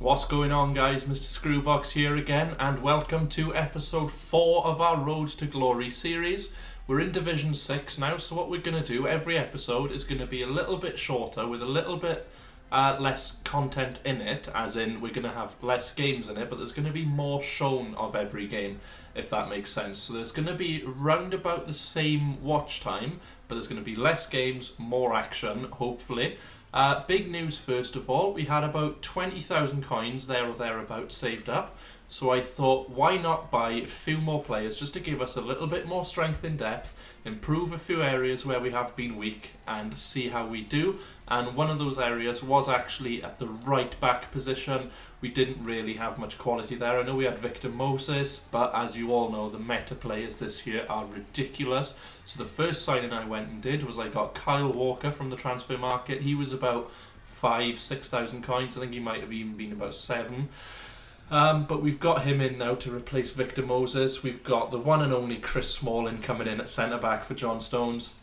What's going on, guys? Mr. Screwbox here again, and welcome to episode 4 of our Road to Glory series. We're in Division 6 now, so what we're going to do, every episode is going to be a little bit shorter with a little bit less content in it, as in we're going to have less games in it, but there's going to be more shown of every game, if that makes sense. So there's going to be round about the same watch time, but there's going to be less games, more action, hopefully. Big news first of all, we had about 20,000 coins there or thereabouts saved up, so I thought why not buy a few more players just to give us a little bit more strength in depth, improve a few areas where we have been weak and see how we do. And one of those areas was actually at the right back position. We didn't really have much quality there. I know we had Victor Moses, but as you all know, the meta players this year are ridiculous. So the first signing I went and did was I got Kyle Walker from the transfer market. He was about 6,000 coins. I think he might have even been about 7. But we've got him in now to replace Victor Moses. We've got the one and only Chris Smalling coming in at centre-back for John Stones.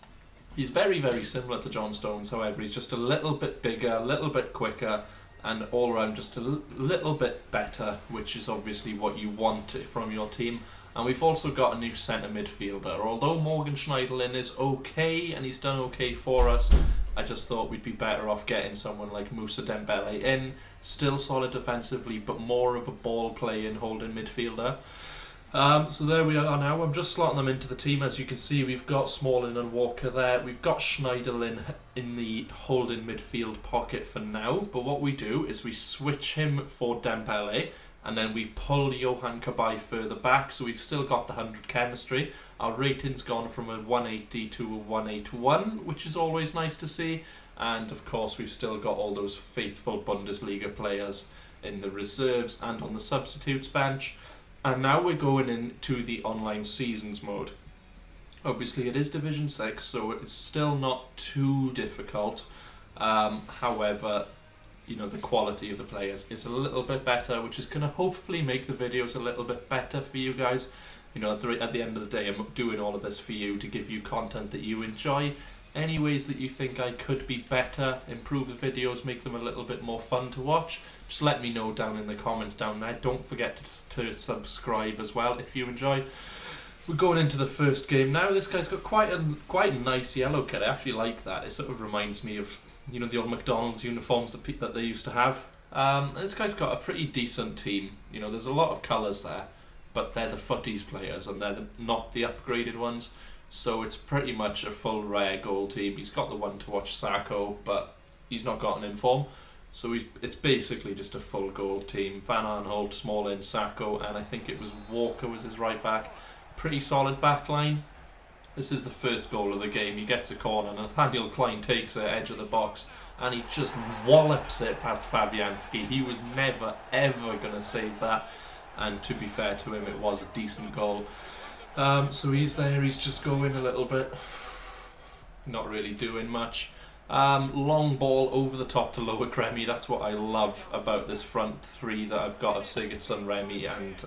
He's very, very similar to John Stones, however. He's just a little bit bigger, a little bit quicker, and all around just a little bit better, which is obviously what you want from your team. And we've also got a new centre midfielder. Although Morgan Schneiderlin is okay, and he's done okay for us, I just thought we'd be better off getting someone like Moussa Dembele in. Still solid defensively, but more of a ball-playing holding midfielder. So there we are now. I'm just slotting them into the team. As you can see, we've got Smalling and Walker there. We've got Schneiderlin in the holding midfield pocket for now. But what we do is we switch him for Dembele, and then we pull Johan Kabay further back. So we've still got the 100 chemistry. Our rating's gone from a 180 to a 181, which is always nice to see. And of course, we've still got all those faithful Bundesliga players in the reserves and on the substitutes bench. And now we're going into the online seasons mode. Obviously, it is Division 6, so it's still not too difficult. However, you know, the quality of the players is a little bit better, which is going to hopefully make the videos a little bit better for you guys. You know, at the end of the day, I'm doing all of this for you to give you content that you enjoy. Any ways that you think I could be better, improve the videos, make them a little bit more fun to watch, just let me know down in the comments down there. Don't forget to subscribe as well if you enjoy. We're going into the first game now. This guy's got quite a nice yellow kit. I actually like that. It sort of reminds me of, you know, the old McDonald's uniforms that they used to have. This guy's got a pretty decent team. You know, there's a lot of colours there, but they're the footies players and they're not the upgraded ones. So it's pretty much a full rare gold team. He's got the one to watch Sacco, but he's not got an inform. So it's basically just a full gold team. Van Aanholt, Smalling, Sacco, and I think it was Walker was his right back. Pretty solid back line. This is the first goal of the game. He gets a corner, Nathaniel Klein takes it, edge of the box, and he just wallops it past Fabianski. He was never, ever going to save that. And to be fair to him, it was a decent goal. So he's there, he's just going a little bit, not really doing much. Long ball over the top to Lower Remy. That's what I love about this front three that I've got of Sigurdsson, Remy and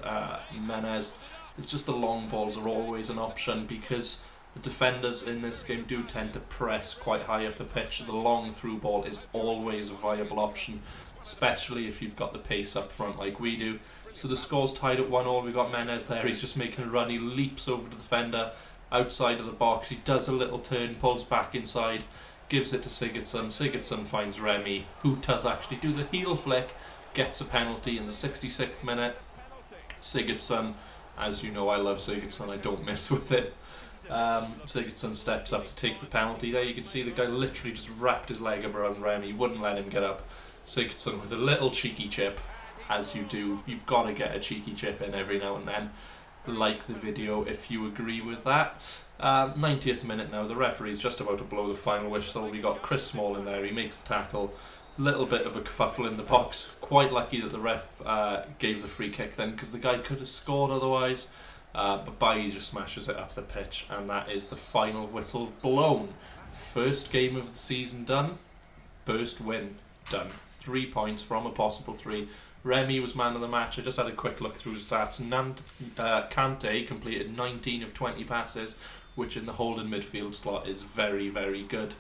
Menez. It's just the long balls are always an option because the defenders in this game do tend to press quite high up the pitch. The long through ball is always a viable option, especially if you've got the pace up front like we do. So the score's tied at 1-1. We've got Menez there. He's just making a run. He leaps over to the defender outside of the box. He does a little turn, pulls back inside, gives it to Sigurdsson. Sigurdsson finds Remy, who does actually do the heel flick, gets a penalty in the 66th minute. Sigurdsson, as you know, I love Sigurdsson. I don't miss with him. Sigurdsson steps up to take the penalty. There you can see the guy literally just wrapped his leg around Remy, wouldn't let him get up. Sigurdsson with a little cheeky chip. As you do, you've got to get a cheeky chip in every now and then. Like the video if you agree with that. 90th minute now, the referee's just about to blow the final whistle. We got Chris Smalling there, he makes the tackle. Little bit of a kerfuffle in the box. Quite lucky that the ref gave the free kick then, because the guy could have scored otherwise. But Bailly just smashes it up the pitch, and that is the final whistle blown. First game of the season done. First win done. 3 points from a possible 3. Remy was man of the match. I just had a quick look through the stats. Kante completed 19 of 20 passes, which in the holding midfield slot is very, very good.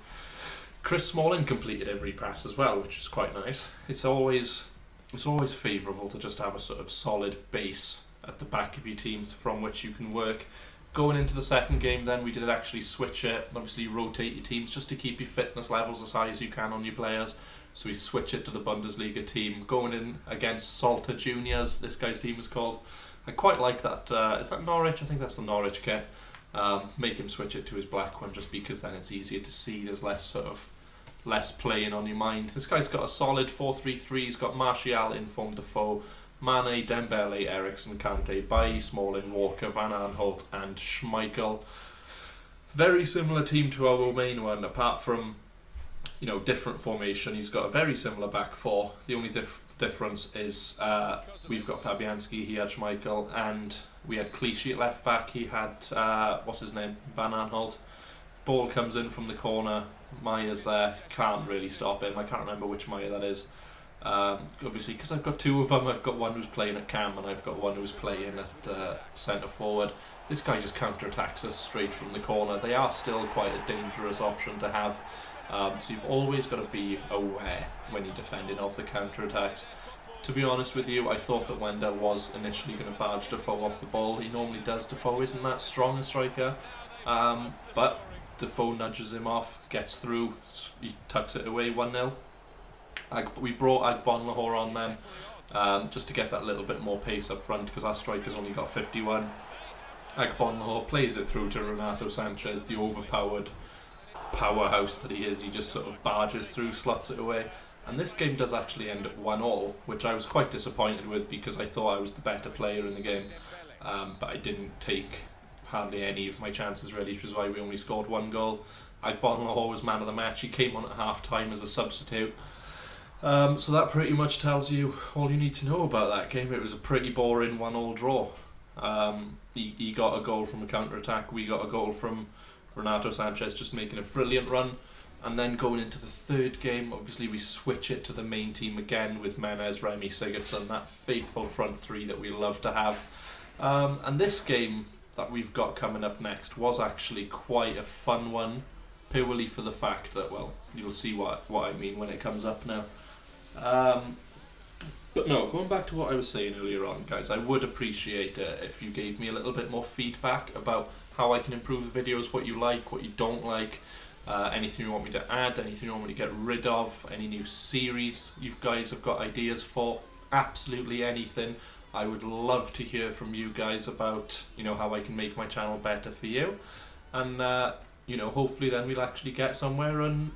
Chris Smalling completed every pass as well, which is quite nice. It's always it's always favourable to just have a sort of solid base at the back of your teams from which you can work. Going into the second game then, we did actually switch it, obviously rotate your teams just to keep your fitness levels as high as you can on your players. So we switch it to the Bundesliga team, going in against Salter Juniors, this guy's team is called. I quite like that, is that Norwich? I think that's the Norwich kit. Make him switch it to his black one just because then it's easier to see, there's less playing on your mind. This guy's got a solid 4-3-3, he's got Martial in form Defoe, Mane, Dembele, Eriksen, Kante, Bailly, Smalling, Walker, Van Aanholt and Schmeichel. Very similar team to our main one, apart from, different formation. He's got a very similar back four. The only difference is we've got Fabianski, he had Schmeichel, and we had Clichy at left back, he had, Van Aanholt. Ball comes in from the corner, Maya's there, can't really stop him. I can't remember which Maya that is. Obviously, because I've got two of them, I've got one who's playing at cam and I've got one who's playing at centre forward. This guy just counter-attacks us straight from the corner. They are still quite a dangerous option to have, so you've always got to be aware when you're defending of the counter-attacks. To be honest with you, I thought that Wendell was initially going to barge Defoe off the ball. He normally does. Defoe isn't that strong a striker, but Defoe nudges him off, gets through, he tucks it away, 1-0. We brought Agbonlahor on then, just to get that little bit more pace up front, because our striker's only got 51. Agbonlahor plays it through to Renato Sanchez, the overpowered powerhouse that he is. He just sort of barges through, slots it away. And this game does actually end at 1-1, which I was quite disappointed with because I thought I was the better player in the game. But I didn't take hardly any of my chances really, which is why we only scored 1 goal. Agbonlahor was man of the match. He came on at half time as a substitute. So that pretty much tells you all you need to know about that game. It was a pretty boring 1-1 draw. He got a goal from a counter-attack, we got a goal from Renato Sanchez just making a brilliant run. And then going into the third game, obviously we switch it to the main team again with Menez, Remy, Sigurdsson, that faithful front three that we love to have. And this game that we've got coming up next was actually quite a fun one, purely for the fact that, well, you'll see what I mean when it comes up now. But no, going back to what I was saying earlier on, guys, I would appreciate it if you gave me a little bit more feedback about how I can improve the videos, what you like, what you don't like, anything you want me to add, anything you want me to get rid of, any new series you guys have got ideas for, absolutely anything. I would love to hear from you guys about, how I can make my channel better for you. And, hopefully then we'll actually get somewhere and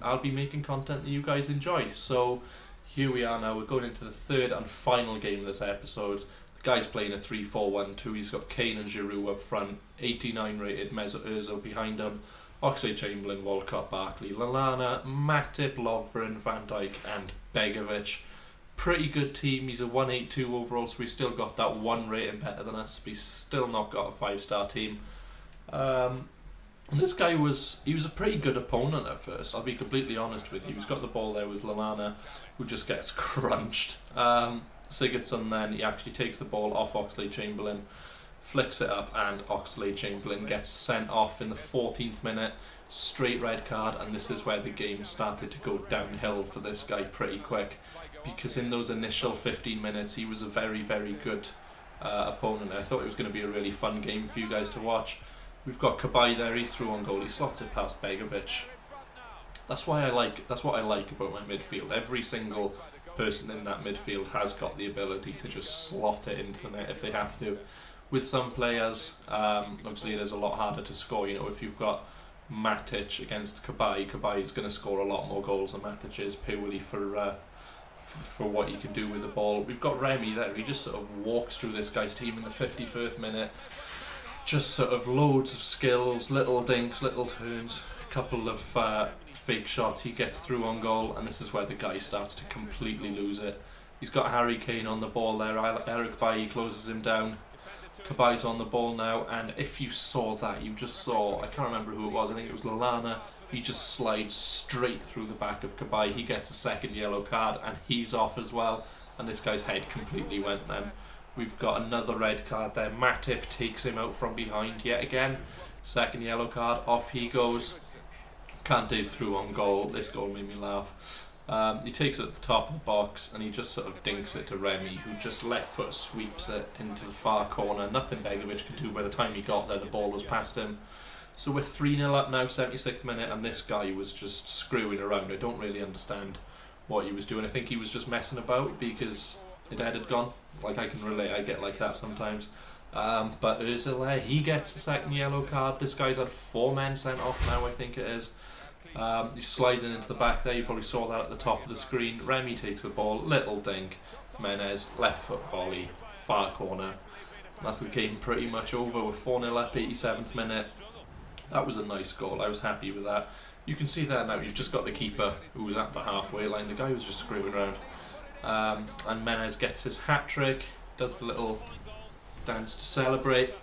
I'll be making content that you guys enjoy. So here we are now, we're going into the third and final game of this episode. The guy's playing a 3-4-1-2, he's got Kane and Giroud up front, 89 rated Mesut Ozil behind him, Oxlade-Chamberlain, Walcott, Barkley, Lallana, Matip, Lovren, Van Dijk and Begovic. Pretty good team. He's a 182 overall, so we've still got that 1 rating better than us, but he's still not got a 5-star team. And this guy was a pretty good opponent at first, I'll be completely honest with you. He's got the ball there with Lallana, who just gets crunched. Sigurdsson then, he actually takes the ball off Oxlade-Chamberlain, flicks it up, and Oxlade-Chamberlain gets sent off in the 14th minute. Straight red card, and this is where the game started to go downhill for this guy pretty quick, because in those initial 15 minutes he was a very, very good opponent. I thought it was going to be a really fun game for you guys to watch. We've got Kabay there, he's through on goal, he slots it past Begovic. That's what I like about my midfield. Every single person in that midfield has got the ability to just slot it into the net if they have to. With some players, obviously it is a lot harder to score. If you've got Matic against Kabay is going to score a lot more goals than Matic is, purely for what he can do with the ball. We've got Remy there, he just sort of walks through this guy's team in the 51st minute. Just sort of loads of skills, little dinks, little turns, a couple of fake shots, he gets through on goal, and this is where the guy starts to completely lose it. He's got Harry Kane on the ball there, Eric Bailly closes him down. Kabay's on the ball now, and if you saw that, you just saw, I can't remember who it was, I think it was Lallana, he just slides straight through the back of Kabay, he gets a second yellow card, and he's off as well, and this guy's head completely went then. We've got another red card there, Matip takes him out from behind yet again, second yellow card, off he goes. Kante's through on goal, this goal made me laugh. He takes it at the top of the box and he just sort of dinks it to Remy, who just left foot sweeps it into the far corner. Nothing Begovic could do. By the time he got there, the ball was past him. So we're 3-0 up now, 76th minute, and this guy was just screwing around. I don't really understand what he was doing. I think he was just messing about because his head had gone. Like, I can relate, I get like that sometimes. But Ursula, he gets a second yellow card. This guy's had 4 men sent off now, I think it is. He's sliding into the back there. You probably saw that at the top of the screen. Remy takes the ball, little dink. Menez, left foot volley, far corner. And that's the game pretty much over. We're 4-0 up, 87th minute. That was a nice goal. I was happy with that. You can see there now, you've just got the keeper who was at the halfway line. The guy was just screwing around. And Menez gets his hat-trick, does the little dance to celebrate.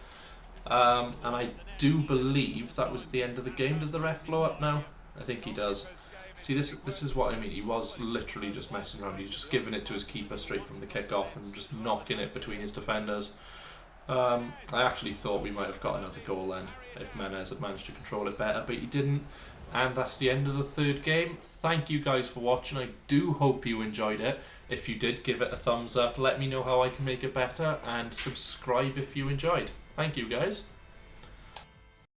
And I do believe that was the end of the game. Does the ref blow up now? I think he does. See, this is what I mean. He was literally just messing around. He's just giving it to his keeper straight from the kick-off and just knocking it between his defenders. I actually thought we might have got another goal then if Menez had managed to control it better, but he didn't. And that's the end of the third game. Thank you guys for watching. I do hope you enjoyed it. If you did, give it a thumbs up. Let me know how I can make it better, and subscribe if you enjoyed. Thank you guys.